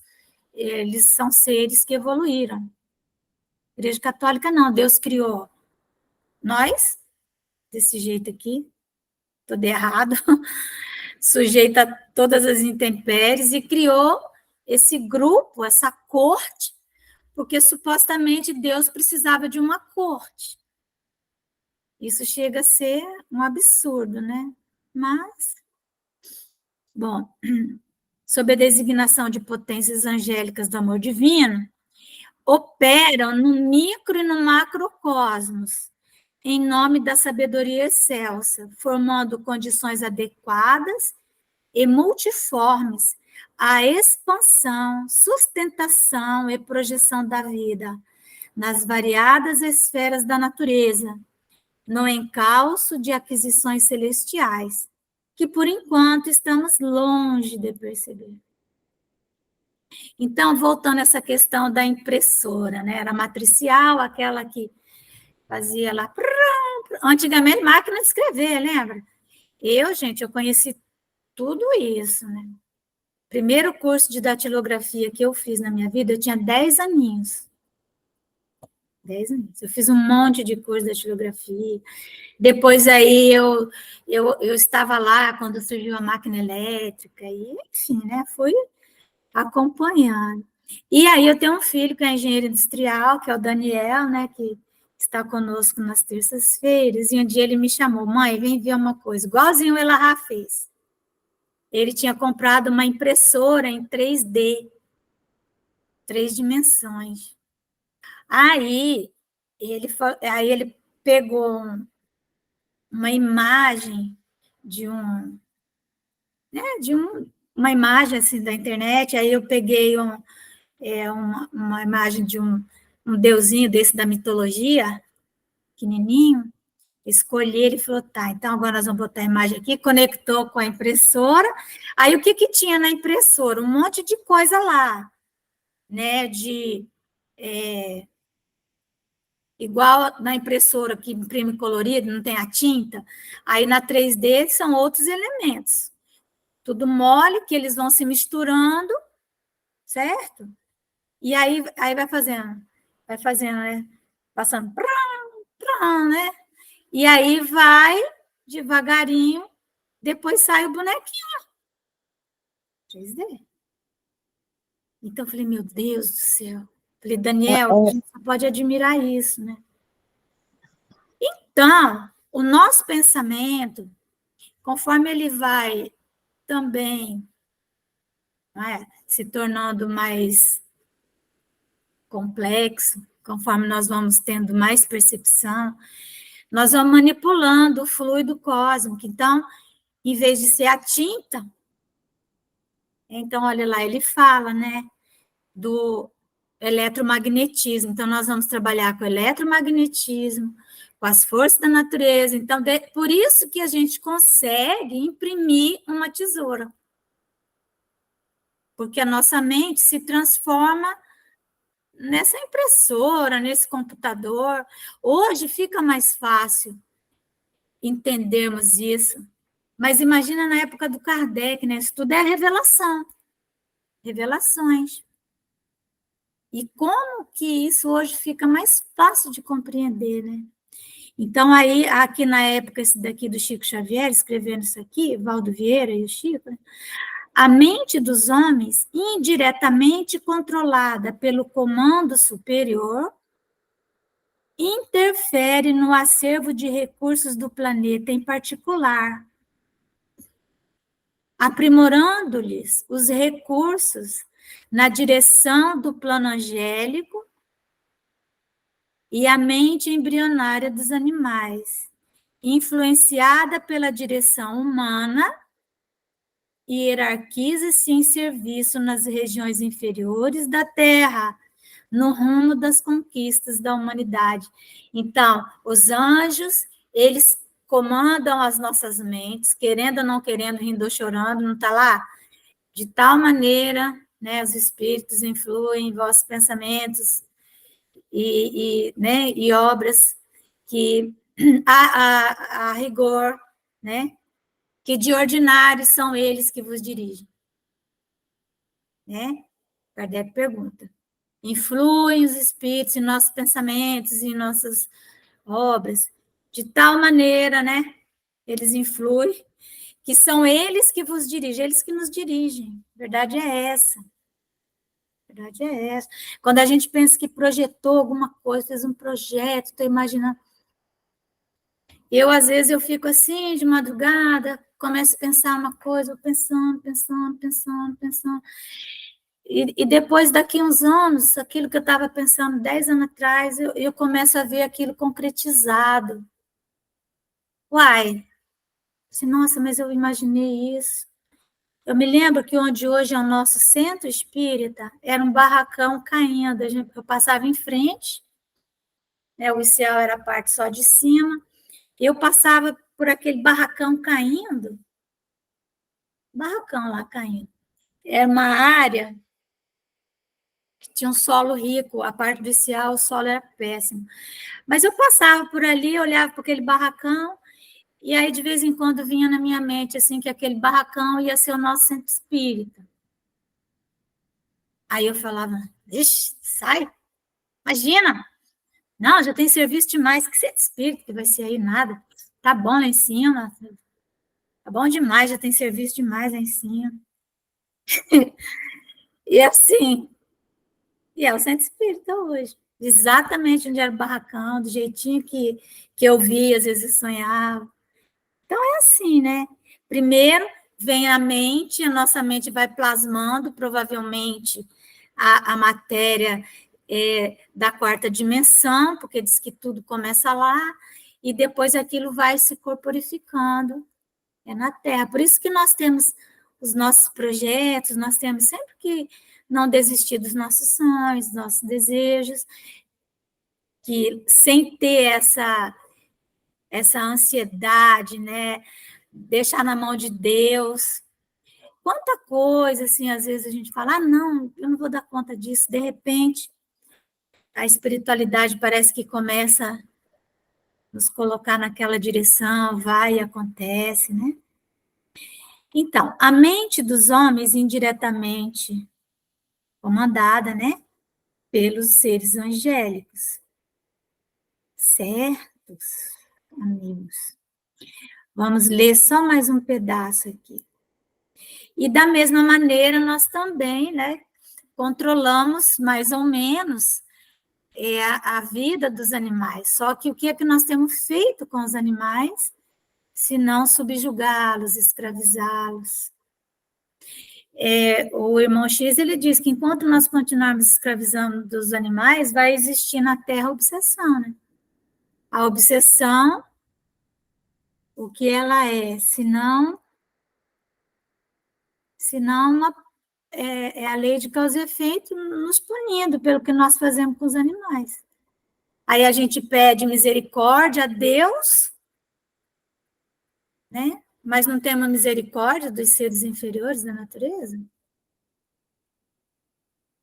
Speaker 1: eles são seres que evoluíram. Igreja Católica não, Deus criou nós, desse jeito aqui, tudo errado, sujeito a todas as intempéries, e criou esse grupo, essa corte, porque supostamente Deus precisava de uma corte. Isso chega a ser um absurdo, né? Mas, bom, sob a designação de potências angélicas do amor divino, operam no micro e no macrocosmos, em nome da sabedoria excelsa, formando condições adequadas e multiformes a expansão, sustentação e projeção da vida nas variadas esferas da natureza, no encalço de aquisições celestiais, que por enquanto estamos longe de perceber. Então, voltando a essa questão da impressora, né? Era matricial, aquela que fazia lá. Antigamente, máquina de escrever, lembra? Gente, eu conheci tudo isso, né? Primeiro curso de datilografia que eu fiz na minha vida, eu tinha 10 aninhos. 10 aninhos. Eu fiz um monte de curso de datilografia. Depois aí eu estava lá quando surgiu a máquina elétrica, e enfim, né? Fui acompanhando. E aí eu tenho um filho que é engenheiro industrial, que é o Daniel, né? Que está conosco nas terças-feiras, e um dia ele me chamou, mãe, vem ver uma coisa, igualzinho o Elahá fez. Ele tinha comprado uma impressora em 3D, 3 dimensões. Aí ele pegou uma imagem de uma imagem assim da internet, aí eu peguei uma imagem de um deusinho desse da mitologia, pequenininho, escolhi, ele falou, tá, então agora nós vamos botar a imagem aqui, conectou com a impressora, aí o que tinha na impressora? Um monte de coisa lá, né, igual na impressora que imprime colorido, não tem a tinta, aí na 3D são outros elementos, tudo mole, que eles vão se misturando, certo? E aí vai fazendo, né, passando, né, e aí vai devagarinho, depois sai o bonequinho 3D. Então, eu falei, meu Deus do céu. Falei, Daniel, a gente só pode admirar isso, né? Então, o nosso pensamento, conforme ele vai também, se tornando mais complexo, conforme nós vamos tendo mais percepção, nós vamos manipulando o fluido cósmico. Então, em vez de ser a tinta, então, olha lá, ele fala, né, do eletromagnetismo. Então, nós vamos trabalhar com o eletromagnetismo, com as forças da natureza. Então, por isso que a gente consegue imprimir uma tesoura. Porque a nossa mente se transforma nessa impressora, nesse computador. Hoje fica mais fácil entendermos isso. Mas imagina na época do Kardec, né? Isso tudo é revelação. Revelações. E como que isso hoje fica mais fácil de compreender, né? Então, aí, aqui na época, esse daqui do Chico Xavier, escrevendo isso aqui, Valdo Vieira e o Chico, né? A mente dos homens, indiretamente controlada pelo comando superior, interfere no acervo de recursos do planeta em particular, aprimorando-lhes os recursos na direção do plano angélico e a mente embrionária dos animais, influenciada pela direção humana, hierarquiza-se em serviço nas regiões inferiores da Terra, no rumo das conquistas da humanidade. Então, os anjos, eles comandam as nossas mentes, querendo ou não querendo, rindo ou chorando, não está lá? De tal maneira, né, os espíritos influem em vossos pensamentos né, e obras que, a rigor, né, que de ordinário são eles que vos dirigem. Né? Kardec pergunta. Influem os espíritos em nossos pensamentos, em nossas obras, de tal maneira, né? Eles influem, que são eles que vos dirigem, eles que nos dirigem. A verdade é essa. A verdade é essa. Quando a gente pensa que projetou alguma coisa, fez um projeto, estou imaginando. Às vezes, eu fico assim, de madrugada, começo a pensar uma coisa, vou pensando. E depois, daqui uns anos, aquilo que eu estava pensando 10 anos atrás, eu começo a ver aquilo concretizado. Uai, assim, nossa, mas eu imaginei isso. Eu me lembro que onde hoje é o nosso centro espírita, era um barracão caindo. Eu passava em frente, né, o céu era a parte só de cima, e eu passava por aquele barracão caindo, barracão lá caindo. Era uma área que tinha um solo rico, a parte do céu, o solo era péssimo. Mas eu passava por ali, olhava para aquele barracão, e aí de vez em quando vinha na minha mente assim que aquele barracão ia ser o nosso centro espírita. Aí eu falava, ixi, sai, imagina, não, já tem serviço demais, que centro espírita que vai ser aí, nada, tá bom lá em cima, tá bom demais, já tem serviço demais lá em cima. E assim, e é o centro espírita hoje, exatamente onde era o barracão, do jeitinho que eu via, às vezes eu sonhava. Então é assim, né? Primeiro vem a mente, a nossa mente vai plasmando, provavelmente, a matéria da quarta dimensão, porque diz que tudo começa lá, e depois aquilo vai se corporificando na Terra. Por isso que nós temos os nossos projetos, nós temos sempre que não desistir dos nossos sonhos, dos nossos desejos, que sem ter essa ansiedade, né? Deixar na mão de Deus. Quanta coisa, assim, às vezes a gente fala, não, eu não vou dar conta disso. De repente, a espiritualidade parece que começa a nos colocar naquela direção, vai e acontece, né? Então, a mente dos homens, indiretamente comandada, né, pelos seres angélicos, certos, amigos? Vamos ler só mais um pedaço aqui. E da mesma maneira, nós também, né, controlamos mais ou menos a vida dos animais. Só que o que é que nós temos feito com os animais, se não subjugá-los, escravizá-los? O irmão X, ele diz que enquanto nós continuarmos escravizando os animais, vai existir na Terra a obsessão, né? A obsessão, o que ela é, senão é a lei de causa e efeito nos punindo pelo que nós fazemos com os animais. Aí a gente pede misericórdia a Deus, né? Mas não temos misericórdia dos seres inferiores da natureza.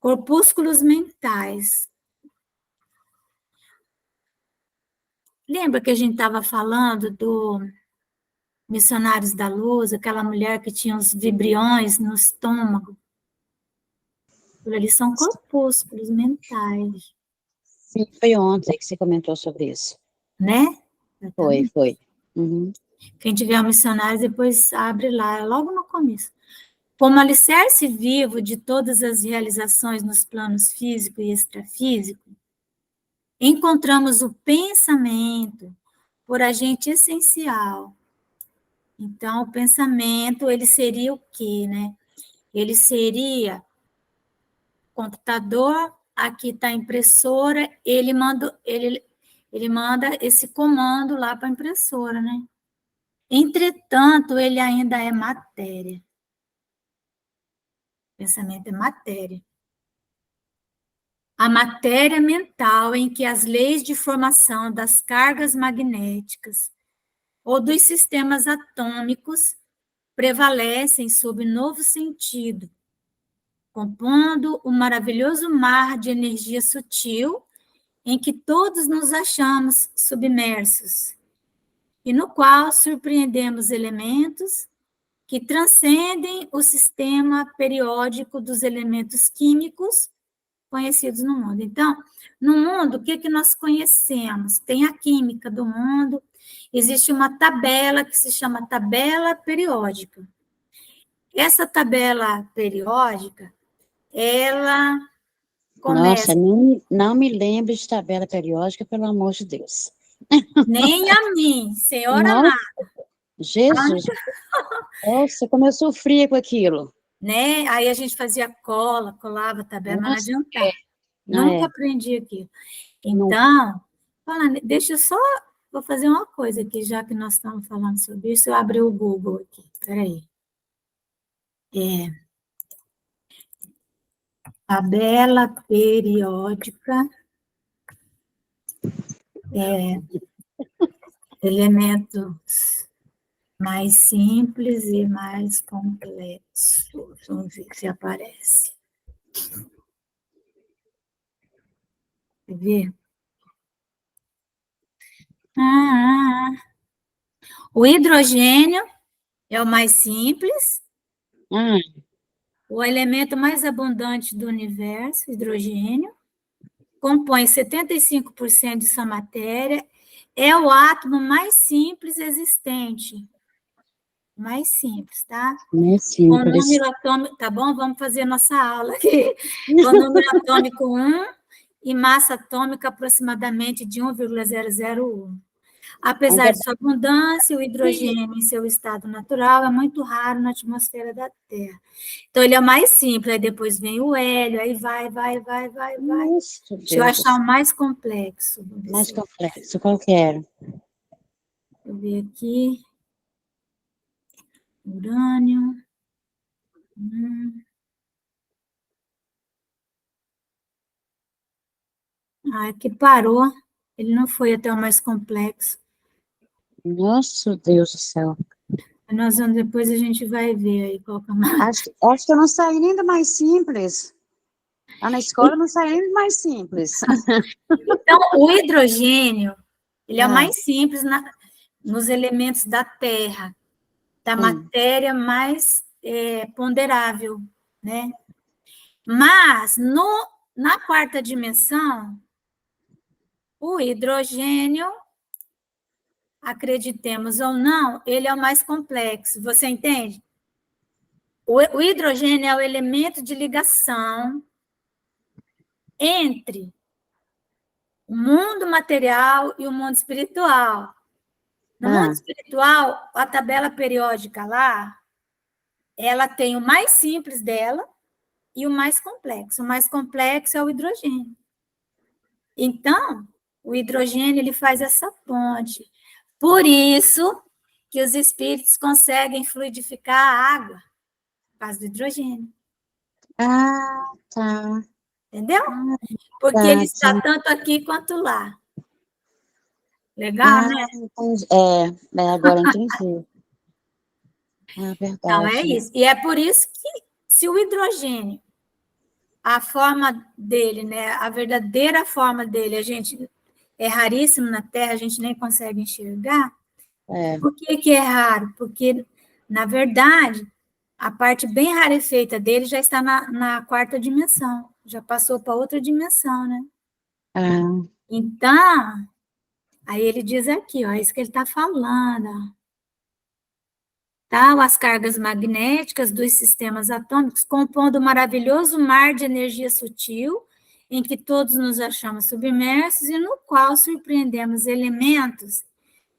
Speaker 1: Corpúsculos mentais. Lembra que a gente estava falando do Missionários da Luz, aquela mulher que tinha os vibriões no estômago? Eles são corpúsculos mentais.
Speaker 2: Sim, foi ontem que você comentou sobre isso.
Speaker 1: Né?
Speaker 2: Foi. Uhum.
Speaker 1: Quem tiver um missionário, depois abre lá, logo no começo. Como alicerce vivo de todas as realizações nos planos físico e extrafísico, encontramos o pensamento por agente essencial. Então, o pensamento, ele seria o quê, né? Ele seria computador, aqui está a impressora, ele manda esse comando lá para a impressora, né? Entretanto, ele ainda é matéria. Pensamento é matéria. A matéria mental em que as leis de formação das cargas magnéticas ou dos sistemas atômicos prevalecem sob novo sentido, compondo o maravilhoso mar de energia sutil em que todos nos achamos submersos, e no qual surpreendemos elementos que transcendem o sistema periódico dos elementos químicos conhecidos no mundo. Então, no mundo, o que nós conhecemos? Tem a química do mundo, existe uma tabela que se chama tabela periódica. Essa tabela periódica, ela começa...
Speaker 2: Nossa, não me lembre de tabela periódica, pelo amor de Deus.
Speaker 1: Nem a mim, senhora
Speaker 2: Nossa,
Speaker 1: nada.
Speaker 2: Jesus, nossa, como eu sofria com aquilo.
Speaker 1: Né? Aí a gente fazia colava a tabela, mas não
Speaker 2: Nossa,
Speaker 1: adiantava.
Speaker 2: não
Speaker 1: Nunca
Speaker 2: é.
Speaker 1: aprendi aquilo.
Speaker 2: Não.
Speaker 1: Então, deixa eu só, vou fazer uma coisa aqui, já que nós estamos falando sobre isso, eu abri o Google aqui, espera aí. tabela periódica, elementos mais simples e mais complexos. Vamos ver se aparece. Quer ver? O hidrogênio é o mais simples, o elemento mais abundante do universo, hidrogênio, compõe 75% de sua matéria, é o átomo mais simples existente. Mais simples, tá?
Speaker 2: Mais
Speaker 1: Com
Speaker 2: simples.
Speaker 1: número atômico, tá bom? Vamos fazer nossa aula aqui. Com número atômico 1 e massa atômica aproximadamente de 1,001. Apesar de sua abundância, o hidrogênio em seu estado natural é muito raro na atmosfera da Terra. Então, ele é mais simples, aí depois vem o hélio, aí vai.
Speaker 2: Nossa,
Speaker 1: Deixa eu achar o mais complexo.
Speaker 2: Mais complexo, qual que era?
Speaker 1: Deixa eu ver aqui. Urânio. Aqui parou. Ele não foi até o mais complexo.
Speaker 2: Nossa, Deus do céu.
Speaker 1: Depois a gente vai ver aí qual que é o mais.
Speaker 2: Acho que eu não saí nem do mais simples. Lá na escola eu não saí nem do mais simples.
Speaker 1: Então, o hidrogênio, ele é o mais simples nos elementos da Terra, da matéria mais ponderável, né? Mas, na quarta dimensão, o hidrogênio, acreditemos ou não, ele é o mais complexo. Você entende? O hidrogênio é o elemento de ligação entre o mundo material e o mundo espiritual. No mundo espiritual, a tabela periódica lá, ela tem o mais simples dela e o mais complexo. O mais complexo é o hidrogênio. Então, o hidrogênio ele faz essa ponte. Por isso que os espíritos conseguem fluidificar a água, por causa do hidrogênio.
Speaker 2: Ah, tá.
Speaker 1: Entendeu? Porque ele está tanto aqui quanto lá. Legal, né?
Speaker 2: Entendi. Agora entendi.
Speaker 1: Então, é
Speaker 2: Verdade.
Speaker 1: isso. E é por isso que, se o hidrogênio, a forma dele, né, a verdadeira forma dele, a gente é raríssimo na Terra, a gente nem consegue enxergar. Por que é raro? Porque, na verdade, a parte bem rarefeita dele já está na quarta dimensão, já passou para outra dimensão, né? Então, aí ele diz aqui, ó, é isso que ele está falando, ó. Tal as cargas magnéticas dos sistemas atômicos, compondo um maravilhoso mar de energia sutil, em que todos nos achamos submersos e no qual surpreendemos elementos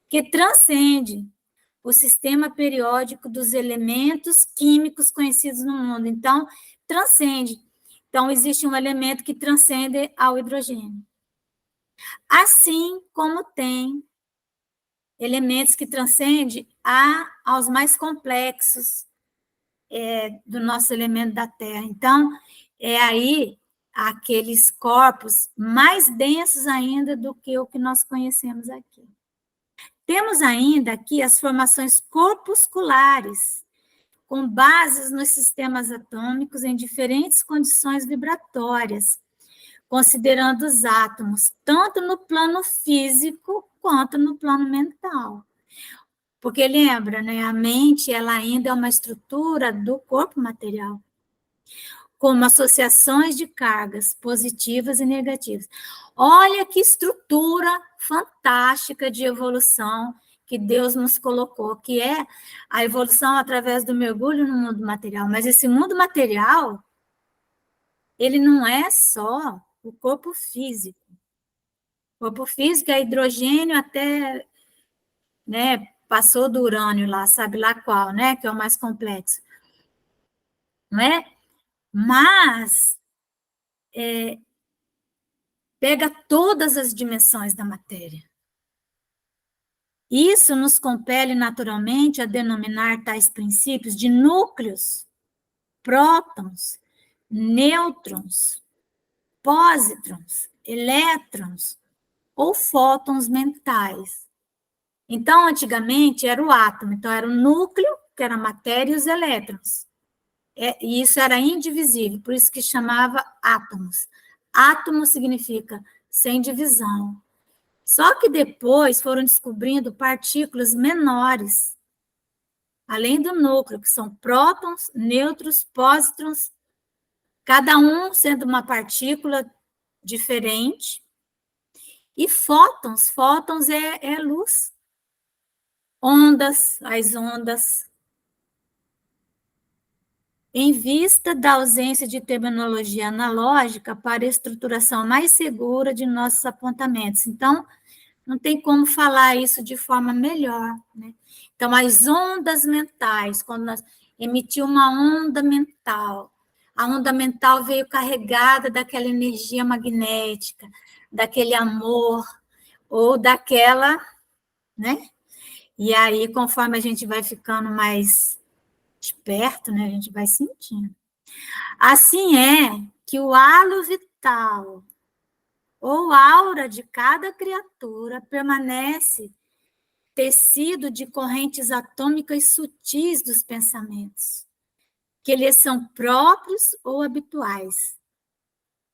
Speaker 1: que transcendem o sistema periódico dos elementos químicos conhecidos no mundo. Então, transcende. Então, existe um elemento que transcende ao hidrogênio. Assim como tem elementos que transcendem aos mais complexos do nosso elemento da Terra. Então, é aí aqueles corpos mais densos ainda do que o que nós conhecemos aqui. Temos ainda aqui as formações corpusculares, com bases nos sistemas atômicos em diferentes condições vibratórias, considerando os átomos tanto no plano físico quanto no plano mental. Porque lembra, né, a mente ela ainda é uma estrutura do corpo material, como associações de cargas positivas e negativas. Olha que estrutura fantástica de evolução que Deus nos colocou, que é a evolução através do mergulho no mundo material. Mas esse mundo material, ele não é só o corpo físico. O corpo físico é hidrogênio até, né, passou do urânio lá, sabe lá qual, né, que é o mais complexo. Não é? Mas pega todas as dimensões da matéria. Isso nos compele naturalmente a denominar tais princípios de núcleos prótons, nêutrons, pósitrons, elétrons ou fótons mentais. Então, antigamente, era o átomo. Então, era o núcleo, que era a matéria, e os elétrons. E isso era indivisível, por isso que chamava átomos. Átomo significa sem divisão. Só que depois foram descobrindo partículas menores, além do núcleo, que são prótons, nêutrons, pósitrons, cada um sendo uma partícula diferente. E fótons é luz. Ondas, as ondas. Em vista da ausência de terminologia analógica para a estruturação mais segura de nossos apontamentos. Então, não tem como falar isso de forma melhor, né? Então, as ondas mentais, quando nós emitimos uma onda mental, a onda mental veio carregada daquela energia magnética, daquele amor, ou daquela, né? E aí, conforme a gente vai ficando mais esperto, né, a gente vai sentindo. Assim é que o halo vital ou aura de cada criatura permanece tecido de correntes atômicas sutis dos pensamentos, que eles são próprios ou habituais,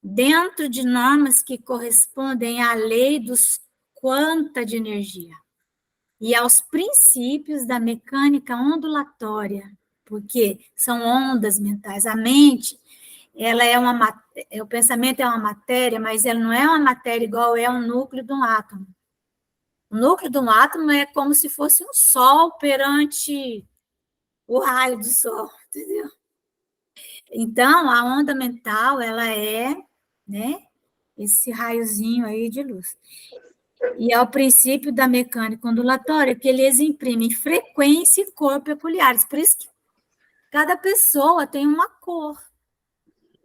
Speaker 1: dentro de normas que correspondem à lei dos quanta de energia e aos princípios da mecânica ondulatória, porque são ondas mentais. A mente, ela o pensamento é uma matéria, mas ela não é uma matéria igual é o núcleo de um átomo. O núcleo de um átomo é como se fosse um sol perante o raio do sol, entendeu? Então, a onda mental, ela é, né, esse raiozinho aí de luz. E é o princípio da mecânica ondulatória que eles imprimem frequência e cor peculiares. Por isso que cada pessoa tem uma cor.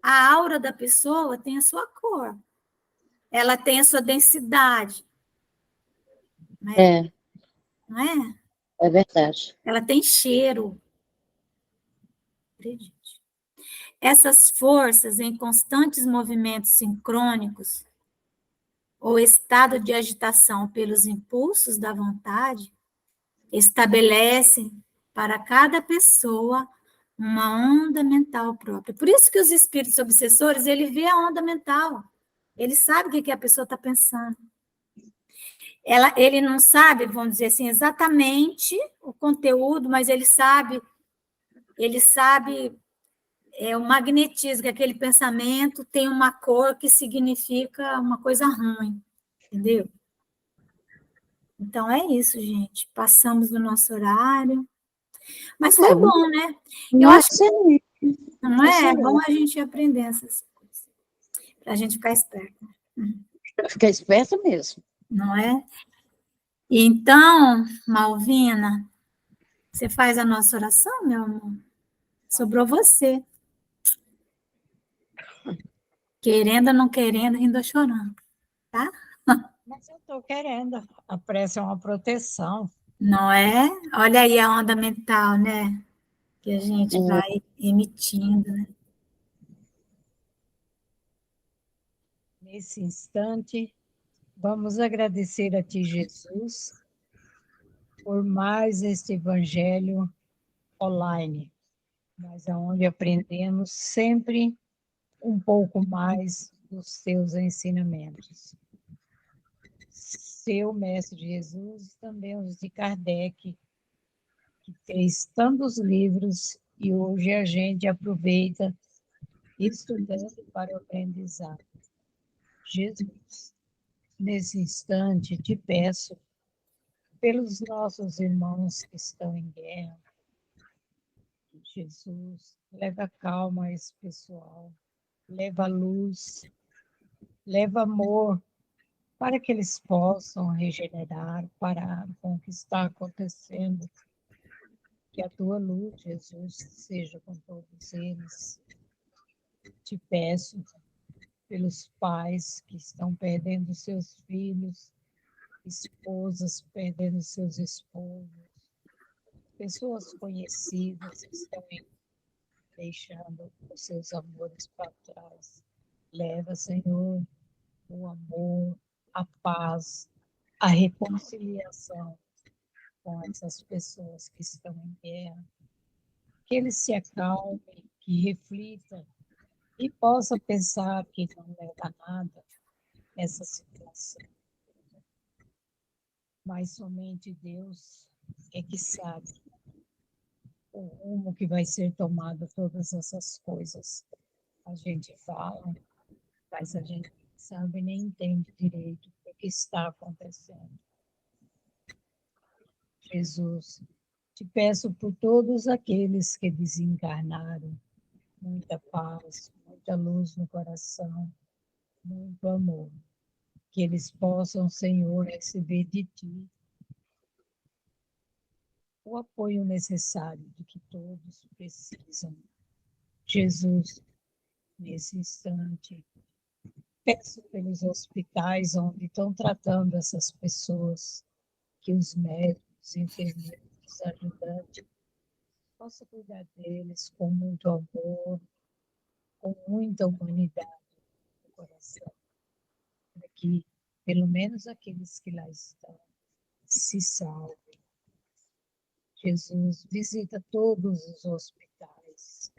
Speaker 1: A aura da pessoa tem a sua cor. Ela tem a sua densidade.
Speaker 2: É,
Speaker 1: Não é?
Speaker 2: é verdade.
Speaker 1: Ela tem cheiro. Acredite. Essas forças em constantes movimentos sincrônicos ou estado de agitação pelos impulsos da vontade estabelecem para cada pessoa uma onda mental própria. Por isso que os espíritos obsessores, ele vê a onda mental. Ele sabe o que a pessoa está pensando. Ele não sabe, vamos dizer assim, exatamente o conteúdo, mas ele sabe o magnetismo, que aquele pensamento tem uma cor que significa uma coisa ruim, entendeu? Então é isso, gente. Passamos do nosso horário. Mas foi bom, né? Eu acho que
Speaker 2: Excelente.
Speaker 1: não é bom
Speaker 2: Excelente.
Speaker 1: a gente aprender essas coisas, para a gente ficar esperto,
Speaker 2: Fica esperto mesmo.
Speaker 1: não é? Então, Malvina, você faz a nossa oração, meu amor? Sobrou você. Querendo ou não querendo, rindo ou chorando, tá?
Speaker 3: Mas eu estou querendo. A prece é uma proteção.
Speaker 1: Não é? Olha aí a onda mental, né? Que a gente
Speaker 2: É,
Speaker 1: vai emitindo, né?
Speaker 3: Nesse instante, vamos agradecer a Ti, Jesus, por mais este Evangelho online, mas aonde aprendemos sempre um pouco mais dos Teus ensinamentos. Seu Mestre Jesus, também os de Kardec, que fez tantos livros e hoje a gente aproveita estudando para o aprendizado. Jesus, nesse instante, te peço pelos nossos irmãos que estão em guerra. Jesus, leva calma a esse pessoal, leva luz, leva amor, para que eles possam regenerar, parar com o que está acontecendo. Que a tua luz, Jesus, seja com todos eles. Te peço pelos pais que estão perdendo seus filhos, esposas perdendo seus esposos, pessoas conhecidas que estão deixando os seus amores para trás. Leva, Senhor, o amor, a paz, a reconciliação com essas pessoas que estão em guerra. Que eles se acalmem, que reflitam e possa pensar que não leva a nada essa situação. Mas somente Deus é que sabe o rumo que vai ser tomado todas essas coisas. A gente fala, mas a gente não sabe nem entende direito o que está acontecendo. Jesus, te peço por todos aqueles que desencarnaram, muita paz, muita luz no coração, muito amor, que eles possam, Senhor, receber de Ti o apoio necessário de que todos precisam. Jesus, nesse instante, peço pelos hospitais onde estão tratando essas pessoas, que os médicos, enfermeiros, ajudantes, possam cuidar deles com muito amor, com muita humanidade no coração, para que, pelo menos aqueles que lá estão, se salvem. Jesus, visita todos os hospitais,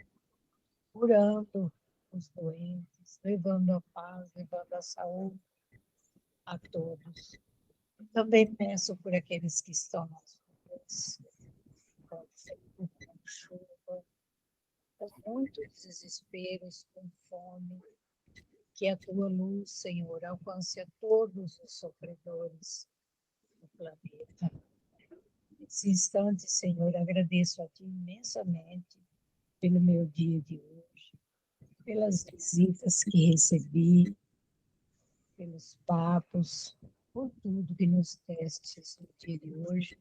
Speaker 3: curando os doentes, levando a paz, levando a saúde a todos. Também peço por aqueles que estão nas ruas, com frio, com chuva, com muitos desesperos, com fome, que a tua luz, Senhor, alcance a todos os sofredores do planeta. Nesse instante, Senhor, agradeço a Ti imensamente pelo meu dia de hoje, pelas visitas que recebi, pelos papos, por tudo que nos destes no dia de hoje.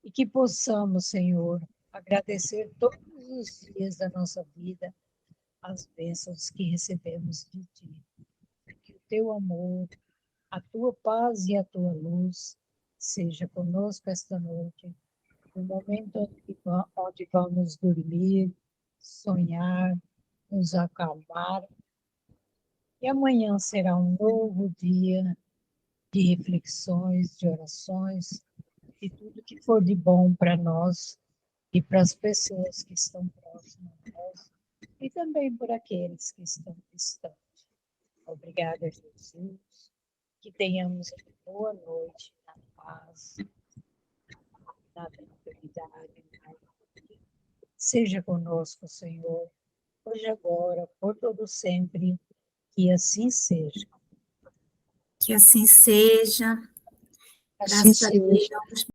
Speaker 3: E que possamos, Senhor, agradecer todos os dias da nossa vida as bênçãos que recebemos de Ti. Que o Teu amor, a Tua paz e a Tua luz seja conosco esta noite, no momento onde vamos dormir, sonhar, nos acalmar. E amanhã será um novo dia de reflexões, de orações, de tudo que for de bom para nós e para as pessoas que estão próximas a nós e também por aqueles que estão distantes. Obrigada, Jesus. Que tenhamos uma boa noite na paz, na tranquilidade. Seja conosco, Senhor, hoje, agora, por todo sempre, que assim seja.
Speaker 1: Que assim seja.
Speaker 2: Assim
Speaker 1: Graças a
Speaker 2: seja.
Speaker 1: Deus.